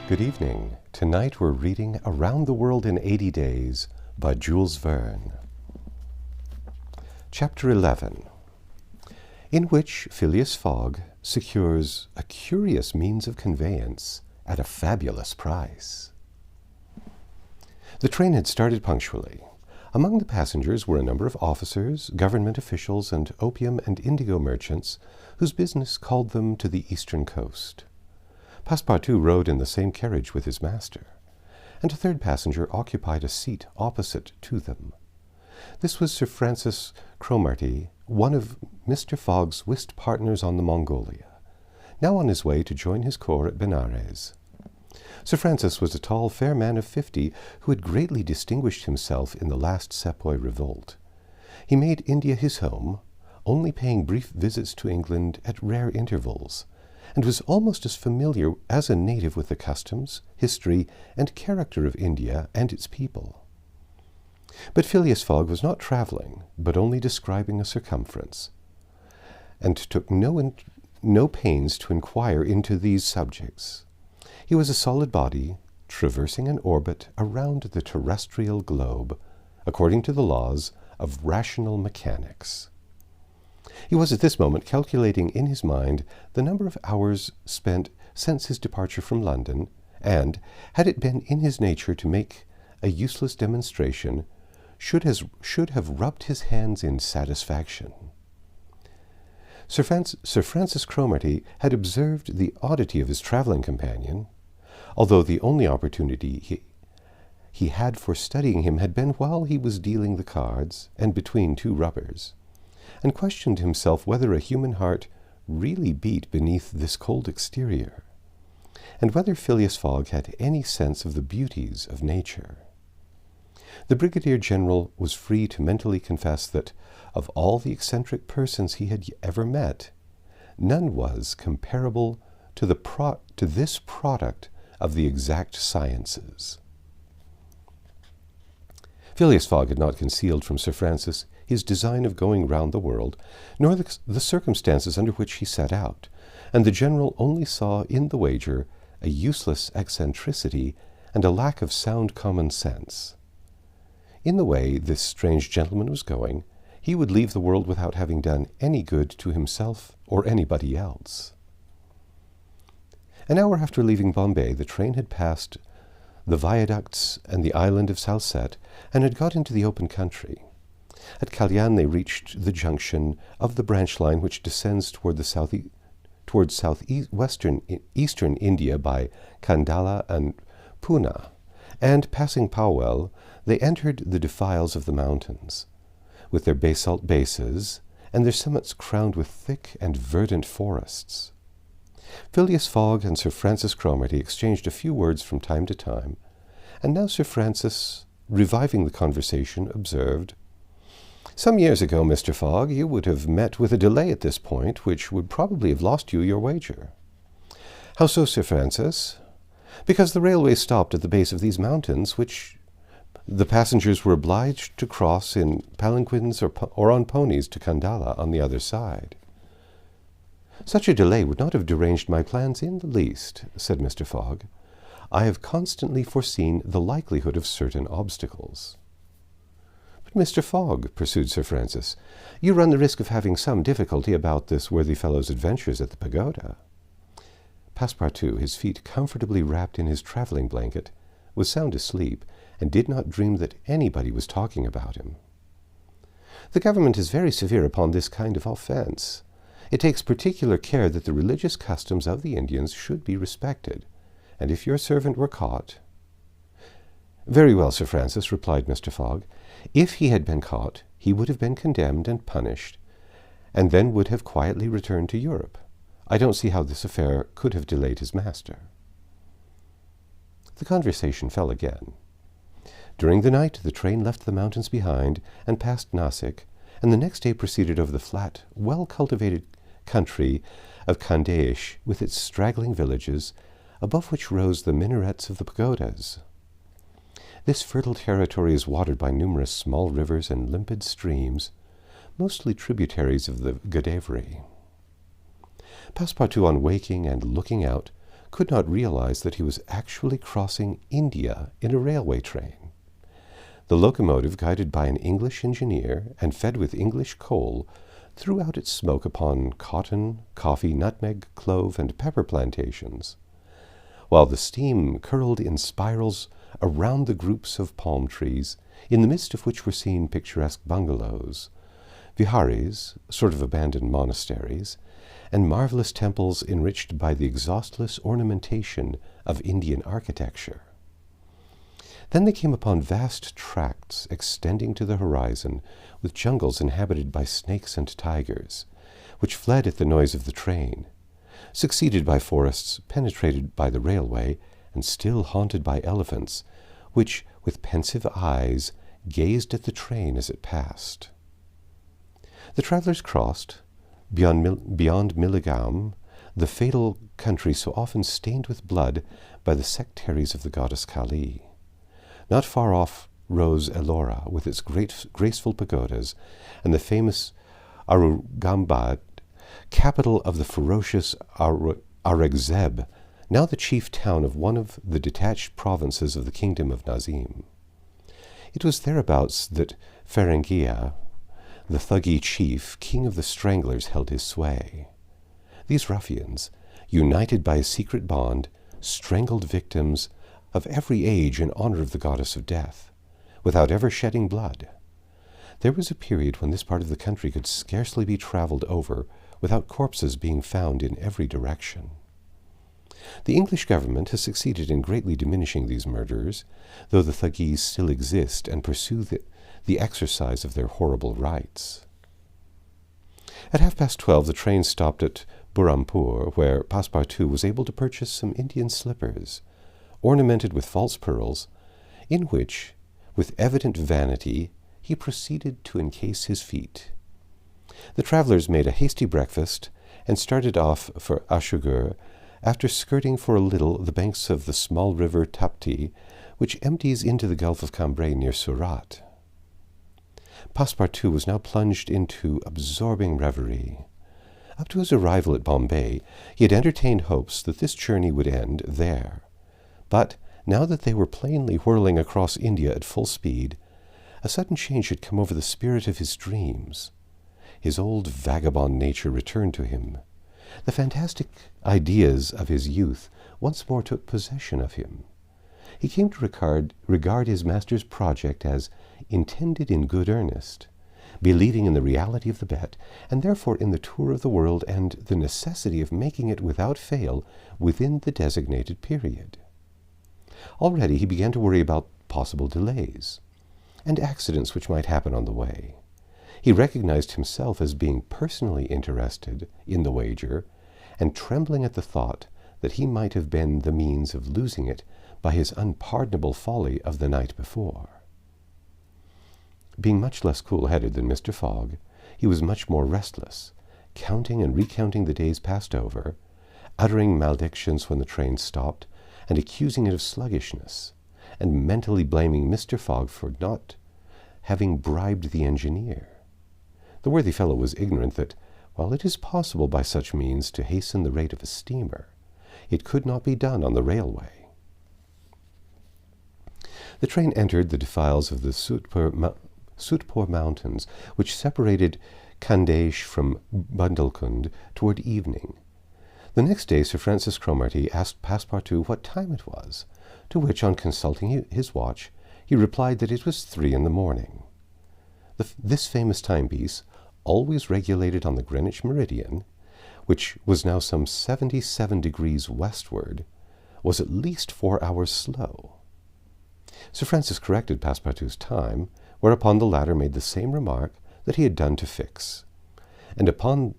Good evening. Tonight we're reading Around the World in 80 Days by Jules Verne. Chapter 11, in which Phileas Fogg secures a curious means of conveyance at a fabulous price. The train had started punctually. Among the passengers were a number of officers, government officials, and opium and indigo merchants whose business called them to the eastern coast. Passepartout rode in the same carriage with his master, and a third passenger occupied a seat opposite to them. This was Sir Francis Cromarty, one of Mr. Fogg's whist partners on the Mongolia, now on his way to join his corps at Benares. Sir Francis was a tall, fair man of 50 who had greatly distinguished himself in the last Sepoy revolt. He made India his home, only paying brief visits to England at rare intervals, and was almost as familiar as a native with the customs, history, and character of India and its people. But Phileas Fogg was not travelling, but only describing a circumference, and took no pains to inquire into these subjects. He was a solid body, traversing an orbit around the terrestrial globe, according to the laws of rational mechanics. He was at this moment calculating in his mind the number of hours spent since his departure from London, and, had it been in his nature to make a useless demonstration, should have rubbed his hands in satisfaction. Sir Francis Cromarty had observed the oddity of his travelling companion, although the only opportunity he had for studying him had been while he was dealing the cards and between two rubbers, and questioned himself whether a human heart really beat beneath this cold exterior, and whether Phileas Fogg had any sense of the beauties of nature. The Brigadier General was free to mentally confess that, of all the eccentric persons he had ever met, none was comparable to this product of the exact sciences. Phileas Fogg had not concealed from Sir Francis his design of going round the world, nor the circumstances under which he set out, and the General only saw in the wager a useless eccentricity and a lack of sound common sense. In the way this strange gentleman was going, he would leave the world without having done any good to himself or anybody else. An hour after leaving Bombay, the train had passed the viaducts and the island of Salsette, and had got into the open country. At Kalyan they reached the junction of the branch line which descends toward eastern India by Kandala and Pune, and passing Powell, they entered the defiles of the mountains, with their basalt bases and their summits crowned with thick and verdant forests. Phileas Fogg and Sir Francis Cromarty exchanged a few words from time to time, and now Sir Francis, reviving the conversation, observed, "Some years ago, Mr. Fogg, you would have met with a delay at this point, which would probably have lost you your wager." "How so, Sir Francis?" "Because the railway stopped at the base of these mountains, which the passengers were obliged to cross in palanquins or on ponies to Kandala on the other side." "Such a delay would not have deranged my plans in the least," said Mr. Fogg. "I have constantly foreseen the likelihood of certain obstacles." "But, Mr. Fogg," pursued Sir Francis, "you run the risk of having some difficulty about this worthy fellow's adventures at the pagoda." Passepartout, his feet comfortably wrapped in his travelling blanket, was sound asleep, and did not dream that anybody was talking about him. "The government is very severe upon this kind of offence. It takes particular care that the religious customs of the Indians should be respected, and if your servant were caught—" "Very well, Sir Francis," replied Mr. Fogg. "If he had been caught, he would have been condemned and punished, and then would have quietly returned to Europe. I don't see how this affair could have delayed his master." The conversation fell again. During the night the train left the mountains behind and passed Nasik, and the next day proceeded over the flat, well-cultivated country of Khandeish, with its straggling villages, above which rose the minarets of the pagodas. This fertile territory is watered by numerous small rivers and limpid streams, mostly tributaries of the Godavari. Passepartout, on waking and looking out, could not realize that he was actually crossing India in a railway train. The locomotive, guided by an English engineer and fed with English coal, threw out its smoke upon cotton, coffee, nutmeg, clove, and pepper plantations, while the steam curled in spirals around the groups of palm trees, in the midst of which were seen picturesque bungalows, viharis, sort of abandoned monasteries, and marvelous temples enriched by the exhaustless ornamentation of Indian architecture. Then they came upon vast tracts extending to the horizon, with jungles inhabited by snakes and tigers, which fled at the noise of the train, succeeded by forests penetrated by the railway, and still haunted by elephants, which, with pensive eyes, gazed at the train as it passed. The travellers crossed, beyond Milligam, the fatal country so often stained with blood by the sectaries of the goddess Kali. Not far off rose Ellora, with its graceful pagodas, and the famous Aurangabad, capital of the ferocious Aurangzeb, now the chief town of one of the detached provinces of the kingdom of Nazim. It was thereabouts that Ferengia, the Thuggee chief, king of the stranglers, held his sway. These ruffians, united by a secret bond, strangled victims of every age in honor of the goddess of death, without ever shedding blood. There was a period when this part of the country could scarcely be traveled over without corpses being found in every direction. The English government has succeeded in greatly diminishing these murderers, though the Thuggees still exist and pursue the exercise of their horrible rites. At 12:30, the train stopped at Burrampur, where Passepartout was able to purchase some Indian slippers, ornamented with false pearls, in which, with evident vanity, he proceeded to encase his feet. The travellers made a hasty breakfast and started off for Ashugur, after skirting for a little the banks of the small river Tapti, which empties into the Gulf of Cambrai near Surat. Passepartout was now plunged into absorbing reverie. Up to his arrival at Bombay, he had entertained hopes that this journey would end there. But now that they were plainly whirling across India at full speed, a sudden change had come over the spirit of his dreams. His old vagabond nature returned to him. The fantastic ideas of his youth once more took possession of him. He came to regard his master's project as intended in good earnest, believing in the reality of the bet, and therefore in the tour of the world and the necessity of making it without fail within the designated period. Already he began to worry about possible delays and accidents which might happen on the way. He recognized himself as being personally interested in the wager, and trembling at the thought that he might have been the means of losing it by his unpardonable folly of the night before. Being much less cool-headed than Mr. Fogg, he was much more restless, counting and recounting the days passed over, uttering maledictions when the train stopped, and accusing it of sluggishness, and mentally blaming Mr. Fogg for not having bribed the engineer. The worthy fellow was ignorant that, while it is possible by such means to hasten the rate of a steamer, it could not be done on the railway. The train entered the defiles of the Sutpur Mountains, which separated Khandesh from Bundelkund toward evening. The next day Sir Francis Cromarty asked Passepartout what time it was, to which, on consulting his watch, he replied that it was 3 a.m. This famous timepiece, always regulated on the Greenwich meridian, which was now some 77 degrees westward, was at least 4 hours slow. Sir Francis corrected Passepartout's time, whereupon the latter made the same remark that he had done to Fix, and upon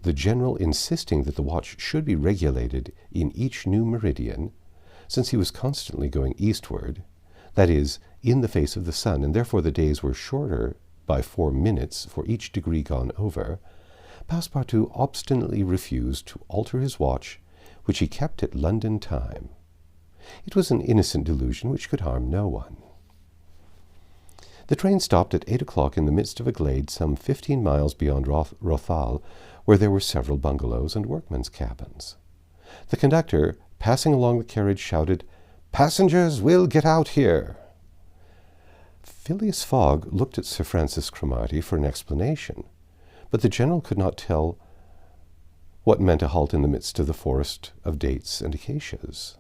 the general insisting that the watch should be regulated in each new meridian, since he was constantly going eastward, that is, in the face of the sun, and therefore the days were shorter by 4 minutes for each degree gone over, Passepartout obstinately refused to alter his watch, which he kept at London time. It was an innocent delusion which could harm no one. The train stopped at 8 o'clock in the midst of a glade some 15 miles beyond Rothal, where there were several bungalows and workmen's cabins. The conductor, passing along the carriage, shouted, "Passengers, we'll get out here!" Phileas Fogg looked at Sir Francis Cromarty for an explanation, but the general could not tell what meant a halt in the midst of the forest of dates and acacias.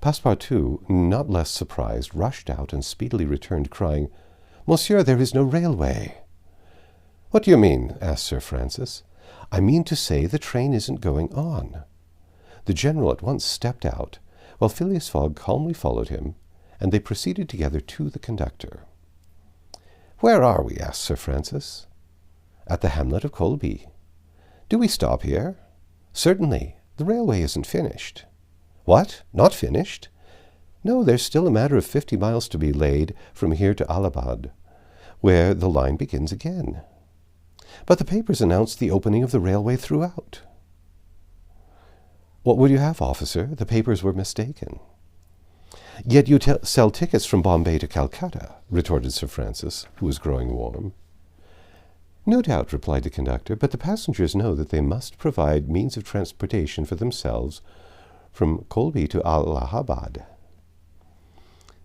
Passepartout, not less surprised, rushed out and speedily returned, crying, "Monsieur, there is no railway." "What do you mean?" asked Sir Francis. "I mean to say the train isn't going on." The general at once stepped out, while Phileas Fogg calmly followed him, and they proceeded together to the conductor. "Where are we?" asked Sir Francis. "At the hamlet of Colby." "Do we stop here?" "Certainly. The railway isn't finished." "What? Not finished?" "No, there's still a matter of 50 miles to be laid from here to Aloud, where the line begins again." "But the papers announced the opening of the railway throughout." "What would you have, officer? The papers were mistaken." "Yet you sell tickets from Bombay to Calcutta," retorted Sir Francis, who was growing warm. "No doubt," replied the conductor, "but the passengers know that they must provide means of transportation for themselves from Colby to Allahabad."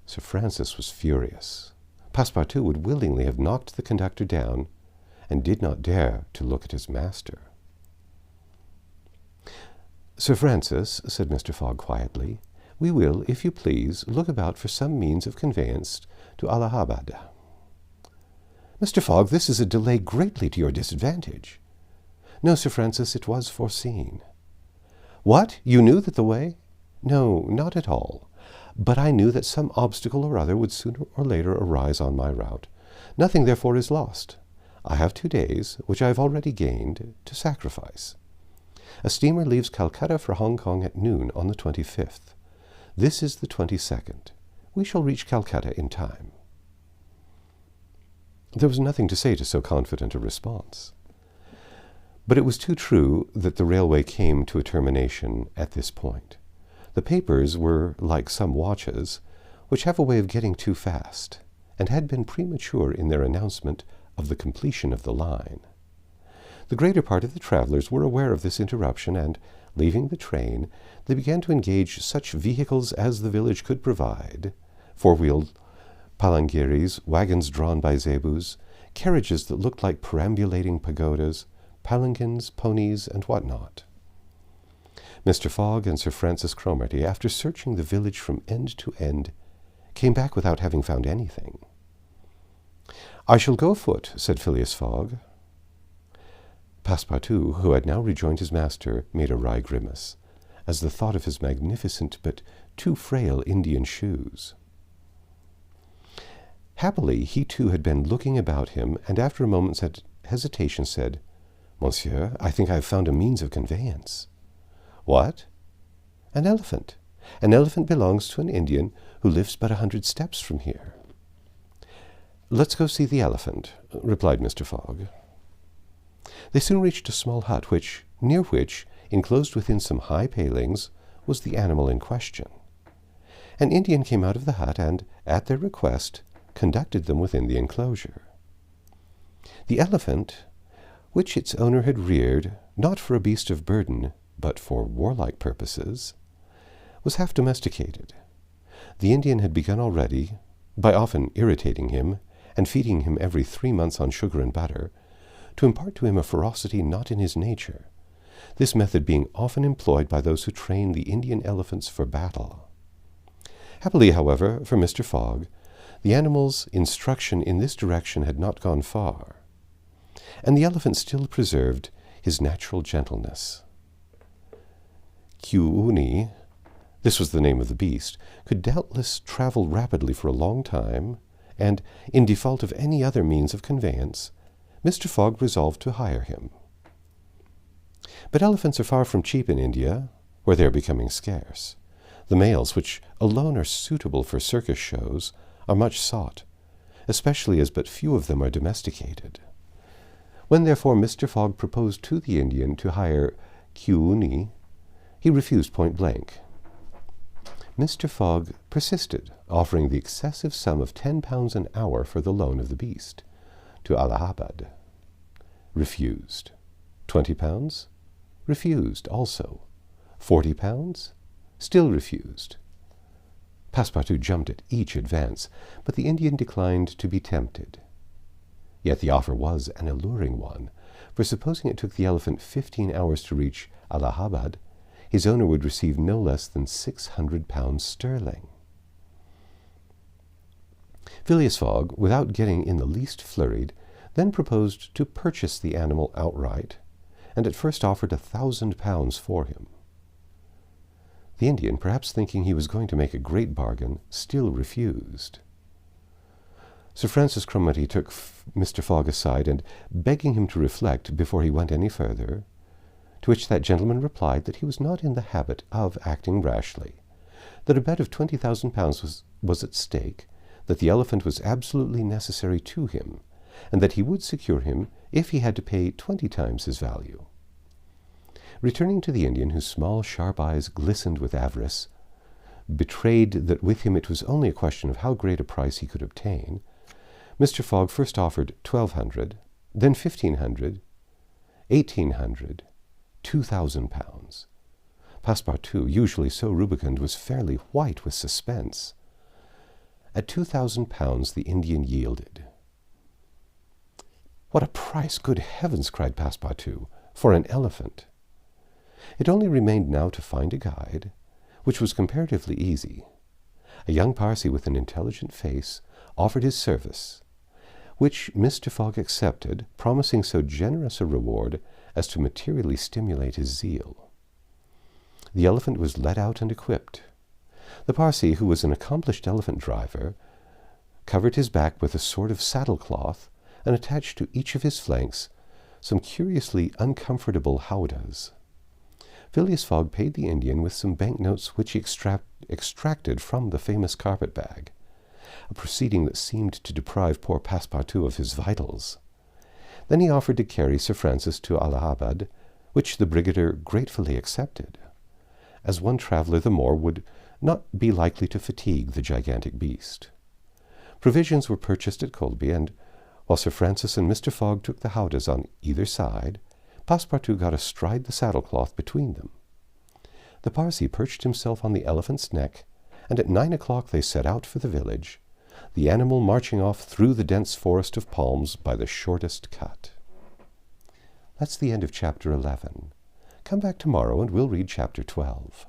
Sir Francis was furious. Passepartout would willingly have knocked the conductor down, and did not dare to look at his master. "Sir Francis," said Mr. Fogg quietly, "we will, if you please, look about for some means of conveyance to Allahabad." "Mr. Fogg, this is a delay greatly to your disadvantage." "No, Sir Francis, it was foreseen." "What? You knew that the way—" "No, not at all. But I knew that some obstacle or other would sooner or later arise on my route. Nothing, therefore, is lost. I have 2 days, which I have already gained, to sacrifice. A steamer leaves Calcutta for Hong Kong at noon on the 25th. This is the 22nd. We shall reach Calcutta in time." There was nothing to say to so confident a response. But it was too true that the railway came to a termination at this point. The papers were like some watches, which have a way of getting too fast, and had been premature in their announcement of the completion of the line. The greater part of the travelers were aware of this interruption, and, leaving the train, they began to engage such vehicles as the village could provide, 4-wheeled palangiris, wagons drawn by zebus, carriages that looked like perambulating pagodas, palanquins, ponies, and what not. Mr. Fogg and Sir Francis Cromarty, after searching the village from end to end, came back without having found anything. "I shall go afoot," said Phileas Fogg. Passepartout, who had now rejoined his master, made a wry grimace, as the thought of his magnificent but too frail Indian shoes. Happily, he too had been looking about him, and after a moment's hesitation said, "Monsieur, I think I have found a means of conveyance." "What?" "An elephant. An elephant belongs to an Indian who lives but 100 steps from here." "Let's go see the elephant," replied Mr. Fogg. They soon reached a small hut near which, enclosed within some high palings, was the animal in question. An Indian came out of the hut and, at their request, conducted them within the enclosure. The elephant, which its owner had reared, not for a beast of burden, but for warlike purposes, was half domesticated. The Indian had begun already, by often irritating him, and feeding him every 3 months on sugar and butter, to impart to him a ferocity not in his nature, this method being often employed by those who train the Indian elephants for battle. Happily, however, for Mr. Fogg, the animal's instruction in this direction had not gone far, and the elephant still preserved his natural gentleness. Kiuni, this was the name of the beast, could doubtless travel rapidly for a long time, and, in default of any other means of conveyance, Mr. Fogg resolved to hire him. But elephants are far from cheap in India, where they are becoming scarce. The males, which alone are suitable for circus shows, are much sought, especially as but few of them are domesticated. When, therefore, Mr. Fogg proposed to the Indian to hire Kiuni, he refused point blank. Mr. Fogg persisted, offering the excessive sum of £10 an hour for the loan of the beast to Allahabad. Refused. £20? Refused also. £40? Still refused. Passepartout jumped at each advance, but the Indian declined to be tempted. Yet the offer was an alluring one, for supposing it took the elephant 15 hours to reach Allahabad, his owner would receive no less than £600 sterling. Phileas Fogg, without getting in the least flurried, then proposed to purchase the animal outright, and at first offered £1,000 for him. The Indian, perhaps thinking he was going to make a great bargain, still refused. Sir Francis Cromarty took Mr. Fogg aside, and, begging him to reflect before he went any further, to which that gentleman replied that he was not in the habit of acting rashly, that a bet of £20,000 was at stake, that the elephant was absolutely necessary to him, and that he would secure him if he had to pay 20 times his value. Returning to the Indian, whose small, sharp eyes glistened with avarice, betrayed that with him it was only a question of how great a price he could obtain, Mr. Fogg first offered £1,200, then £1,500, £1,800, £2,000. Passepartout, usually so rubicund, was fairly white with suspense. At £2,000 the Indian yielded. "What a price, good heavens!" cried Passepartout, "for an elephant!" It only remained now to find a guide, which was comparatively easy. A young Parsee with an intelligent face offered his service, which Mr. Fogg accepted, promising so generous a reward as to materially stimulate his zeal. The elephant was led out and equipped. The Parsee, who was an accomplished elephant driver, covered his back with a sort of saddle-cloth and attached to each of his flanks some curiously uncomfortable howdahs. Phileas Fogg paid the Indian with some banknotes which he extracted from the famous carpet-bag, a proceeding that seemed to deprive poor Passepartout of his vitals. Then he offered to carry Sir Francis to Allahabad, which the brigadier gratefully accepted, as one traveller the more would not be likely to fatigue the gigantic beast. Provisions were purchased at Colby, and while Sir Francis and Mr. Fogg took the howdahs on either side, Passepartout got astride the saddle-cloth between them. The Parsee perched himself on the elephant's neck, and at 9 o'clock they set out for the village, the animal marching off through the dense forest of palms by the shortest cut. That's the end of Chapter 11. Come back tomorrow and we'll read Chapter 12.